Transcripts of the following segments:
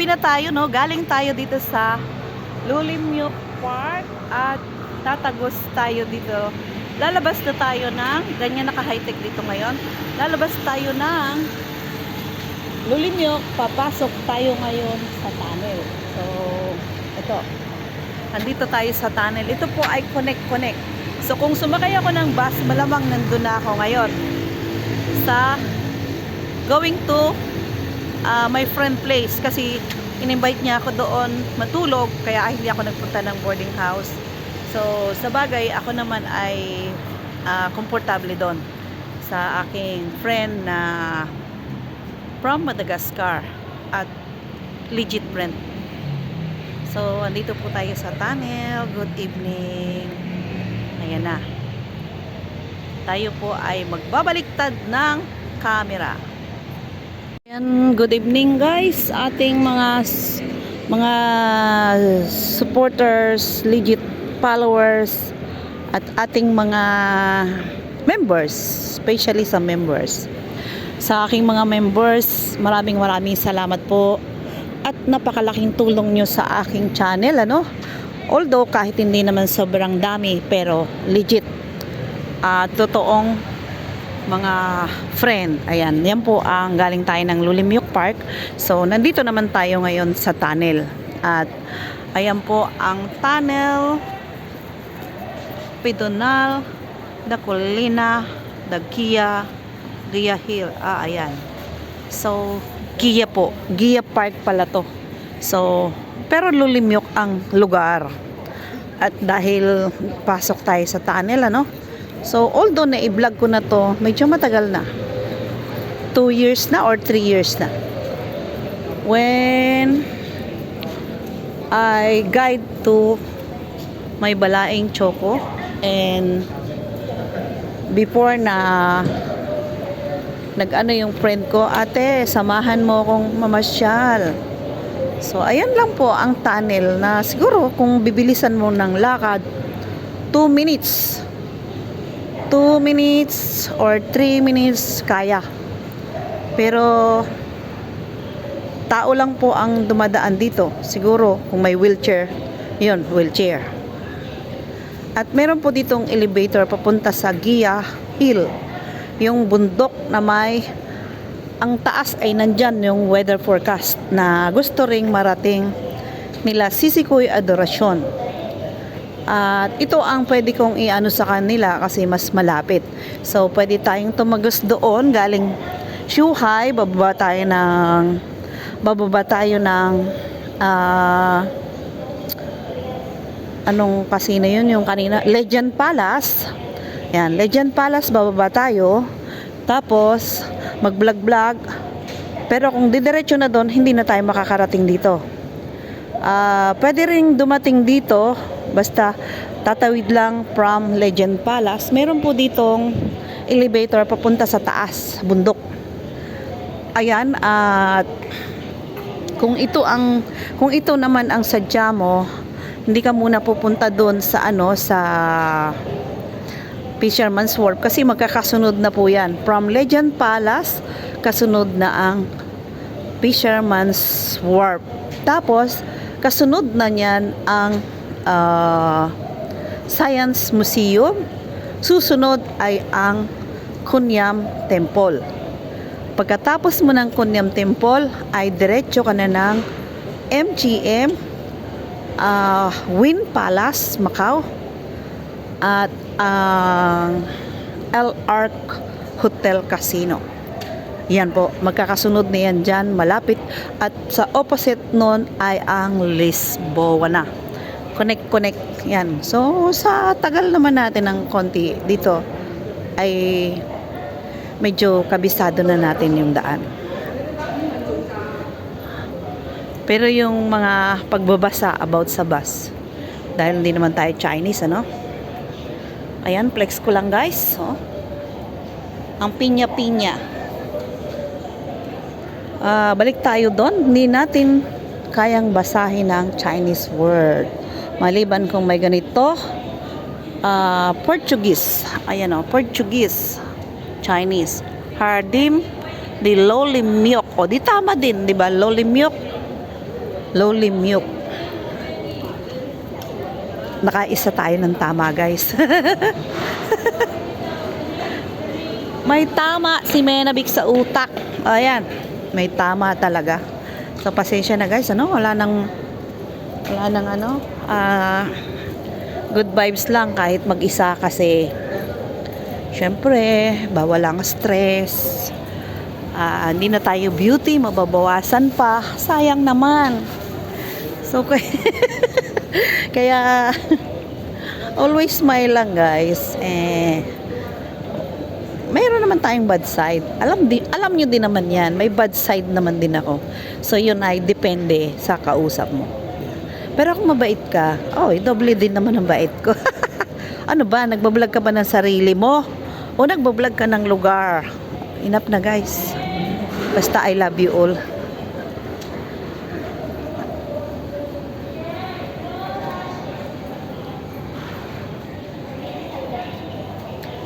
gabi na tayo, no? Galing tayo dito sa Lulimyok Park at tatagos tayo dito. Lalabas na tayo ng, ganyan naka-high-tech dito ngayon. Lalabas tayo ng Lulimyok, papasok tayo ngayon sa tunnel. So, ito. Andito tayo sa tunnel. Ito po ay connect. So, kung sumakay ako ng bus, malamang nandun na ako ngayon sa going to my friend place kasi in-invite niya ako doon matulog kaya hindi ako nagpunta ng boarding house. So sa bagay ako naman ay komportable doon sa aking friend na from Madagascar at legit friend. So andito po tayo sa tunnel. Good evening. Ayan na. Tayo po ay magbabaliktad ng camera. Ayan, good evening guys, ating mga supporters, legit followers at ating mga members, especially sa members. Sa aking mga members, maraming salamat po at napakalaking tulong nyo sa aking channel, ano? Although kahit hindi naman sobrang dami, pero legit totoong mga friend. Ayan, yan po ang galing tayo ng Lulimyok Park. So, nandito naman tayo ngayon sa tunnel. At, ayan po ang tunnel, Pedonal, Dacolina, Gia Hill. Ayan. So, Gia po. Gia Park pala to. So, pero Lulimyok ang lugar. At dahil pasok tayo sa tunnel, ano? So, although na-i-vlog ko na to, medyo matagal na. 2 years na or 3 years na. When I guide to my Balaeng Choco and before na nag-ano yung friend ko, ate, samahan mo akong mamasyal. So, ayan lang po ang tunnel na siguro kung bibilisan mo ng lakad, 2 minutes. 2 minutes or 3 minutes kaya. Pero tao lang po ang dumadaan dito. Siguro kung may wheelchair, yun, wheelchair. At meron po ditong elevator papunta sa Gia Hill. Yung bundok na may ang taas ay nandyan yung weather forecast na gusto ring marating nila Sisikoy Adoracion. At ito ang pwede kong iano sa kanila kasi mas malapit. So, pwede tayong tumagos doon galing Shuhai, bababa tayo ng anong casino yun yung kanina? Legend Palace. Yan, Legend Palace, bababa tayo. Tapos, mag-vlog. Pero kung didiretso na doon, hindi na tayo makakarating dito. Pwede ring dumating dito basta tatawid lang from Legend Palace. Meron po ditong elevator papunta sa taas, bundok. Ayan, at kung ito naman ang sadya mo, hindi ka muna pupunta doon sa sa Fisherman's Wharf kasi magkakasunod na po yan. From Legend Palace, kasunod na ang Fisherman's Wharf. Tapos, kasunod na niyan ang Science Museum. Susunod ay ang Kunyam Temple. Pagkatapos mo ng Kunyam Temple ay diretso ka na ng MGM Wynn Palace, Macau at ang El Arc Hotel Casino. Yan po, magkakasunod na yan dyan, malapit. At sa opposite nun ay ang Lisboa na. Connect, yan. So, sa tagal naman natin ng konti dito, ay medyo kabisado na natin yung daan. Pero yung mga pagbabasa about sa bus, dahil hindi naman tayo Chinese, ano? Ayan, flex ko lang guys. Oh. Ang pinya-pinya. Balik tayo doon. Hindi natin kayang basahin ang Chinese word. Maliban kung may ganito. Portuguese. Ayan o, Portuguese. Chinese. Hardim di Lulimyok. O, di tama din, di ba? Lulimyok. Lowly milk. Nakaisa tayo ng tama, guys. May tama si Menabik sa utak. Ayan, may tama talaga. So, pasensya na, guys. Ano? Wala nang ano, good vibes lang kahit mag-isa kasi syempre, bawal ang stress. Hindi na tayo beauty, mababawasan pa. Sayang naman. So, kaya always smile lang, guys. Mayroon naman tayong bad side. Alam nyo din naman yan. May bad side naman din ako. So, yun ay depende sa kausap mo. Pero kung mabait ka, doble din naman ang bait ko. Ano ba? Nagbablog ka ba ng sarili mo? O nagbablog ka ng lugar? Enough na, guys. Basta I love you all.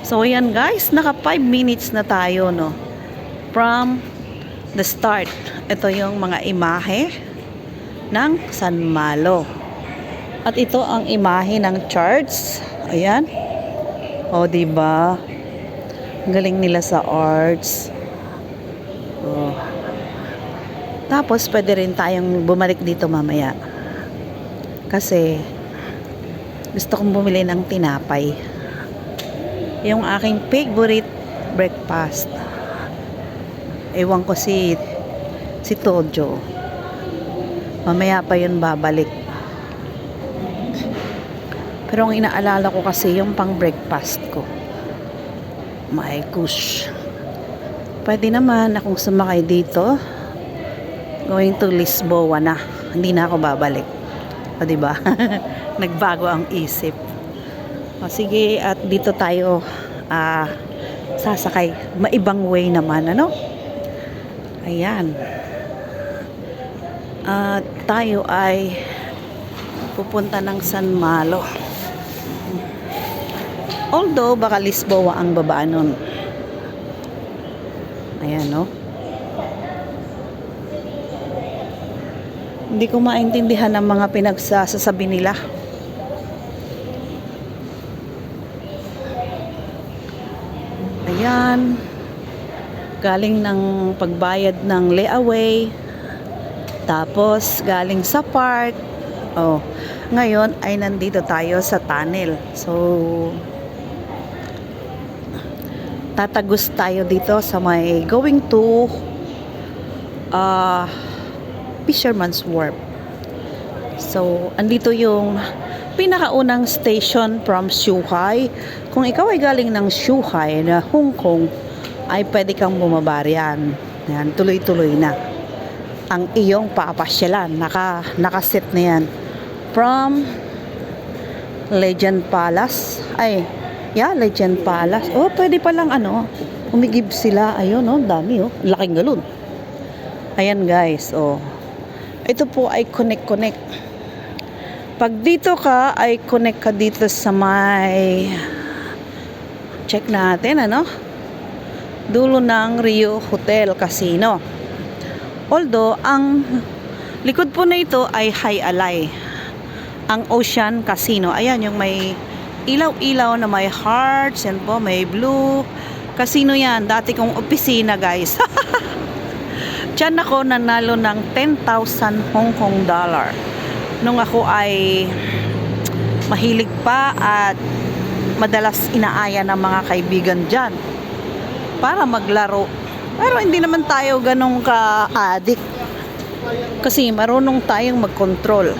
So, ayan, guys. Naka 5 minutes na tayo, no? From the start. Ito yung mga imahe ng San Malo. At ito ang imahe ng church. Ayan. O, diba? Galing nila sa arts. O. Tapos, pwede rin tayong bumalik dito mamaya. Kasi, gusto kong bumili ng tinapay. Yung aking favorite breakfast. Ewan ko si Tojo. Mamaya pa yun babalik. Pero ang inaalala ko kasi yung pang breakfast ko. My gosh. Pwede naman akong sumakay dito. Going to Lisboa na. Hindi na ako babalik. O, diba? Nagbago ang isip. O, sige, at dito tayo sasakay. Maibang way naman, ano? Ayan. At tayo ay pupunta ng San Malo. Although, baka Lisboa ang babaan nun. Ayan, no? Hindi ko maintindihan ang mga pinagsasabi nila. Ayan. Galing ng pagbayad ng layaway. Tapos, galing sa park. Oh, ngayon ay nandito tayo sa tunnel. So, tatagos tayo dito sa may going to Fisherman's Wharf. So, andito yung pinakaunang station from Zhuhai. Kung ikaw ay galing ng Zhuhai na Hong Kong, ay pwede kang bumaba riyan. Yan, tuloy-tuloy na ang iyong papasyalan. Nakaset na yan. From Legend Palace. Legend Palace. Oh, pwede palang umigib sila. Ayun, dami, laking galon. Ayan, guys, ito po ay connect. Pag dito ka, ay connect ka dito sa may check natin, dulo ng Rio Hotel Casino. Although, ang likod po na ito ay High Alay. Ang Ocean Casino. Ayan, yung may ilaw-ilaw na may hearts. Yan po, may blue. Casino yan. Dati kong opisina, guys. Diyan ako nanalo ng 10,000 Hong Kong dollar. Nung ako ay mahilig pa at madalas inaaya ng mga kaibigan dyan para maglaro. Pero hindi naman tayo ganong ka-addict. Kasi marunong tayong mag-control.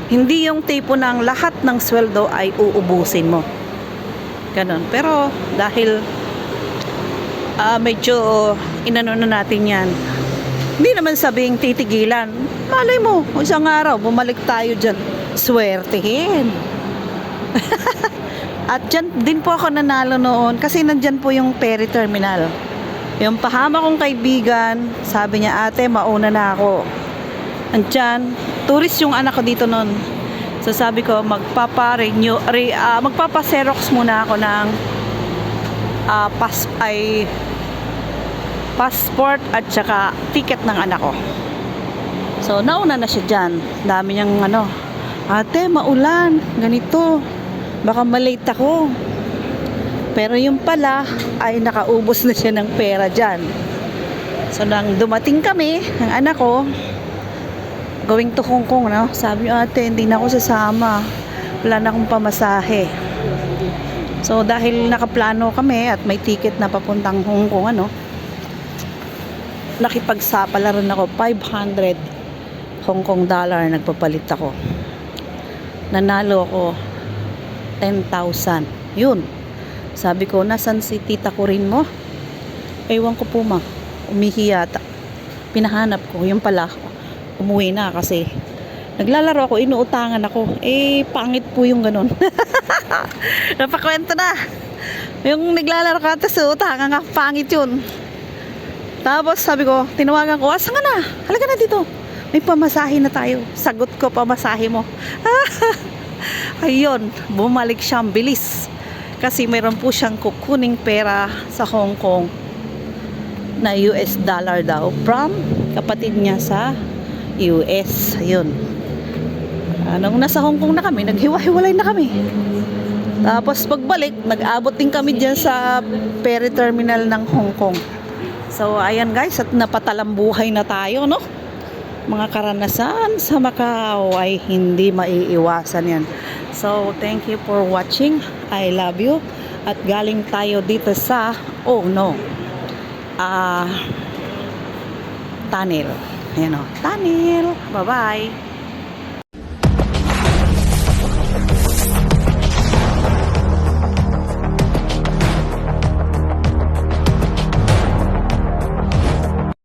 Hindi yung tipo ng lahat ng sweldo ay uubusin mo. Ganon. Pero dahil medyo inano na natin yan, hindi naman sabing titigilan. Malay mo, isang araw bumalik tayo dyan. Swertihin. At dyan din po ako nanalo noon kasi nandyan po yung ferry terminal. Yung pahama kong kaibigan, sabi niya, ate, mauna na ako. Andyan, tourist yung anak ko dito noon. So sabi ko, magpapa-xerox muna ako ng passport at saka ticket ng anak ko. So, nauna na siya dyan. Dami niyang ano, ate, maulan, ganito. Baka malate ako. Pero yung pala, ay nakaubos na siya ng pera dyan. So, nang dumating kami, ng anak ko, going to Hong Kong, no? Sabi niyo, ate, hindi na ako sasama. Wala na akong pamasahe. So, dahil nakaplano kami at may ticket na papuntang Hong Kong, ano, nakipagsapala rin ako, 500 Hong Kong dollar nagpapalit ako. Nanalo ako 10,000. Yun. Sabi ko, nasan si tita ko rin mo? Ewan ko po ma. Umihi yata. Pinahanap ko. Yung pala, umuwi na kasi naglalaro ako, inuutangan ako. Eh, pangit po yung ganun. Napakwento na. Yung naglalaro ka, tapos utangan ka, pangit yun. Tapos sabi ko, tinawagan ko, asan ka na? Halika na dito. May pamasahe na tayo. Sagot ko, pamasahe mo. Ayun, bumalik siyang bilis. Kasi mayroon po siyang kukuning pera sa Hong Kong na US dollar daw from kapatid niya sa US. Ayun. Nung nasa Hong Kong na kami, naghiwa-hiwalay na kami. Tapos pagbalik, nag-abot din kami dyan sa ferry terminal ng Hong Kong. So, ayan guys, at napatalambuhay na tayo, no? Mga karanasan sa Macau ay hindi maiiwasan yan. So, thank you for watching. I love you. At galing tayo dito sa, oh no, tunnel. Ayan o, tunnel. Bye-bye.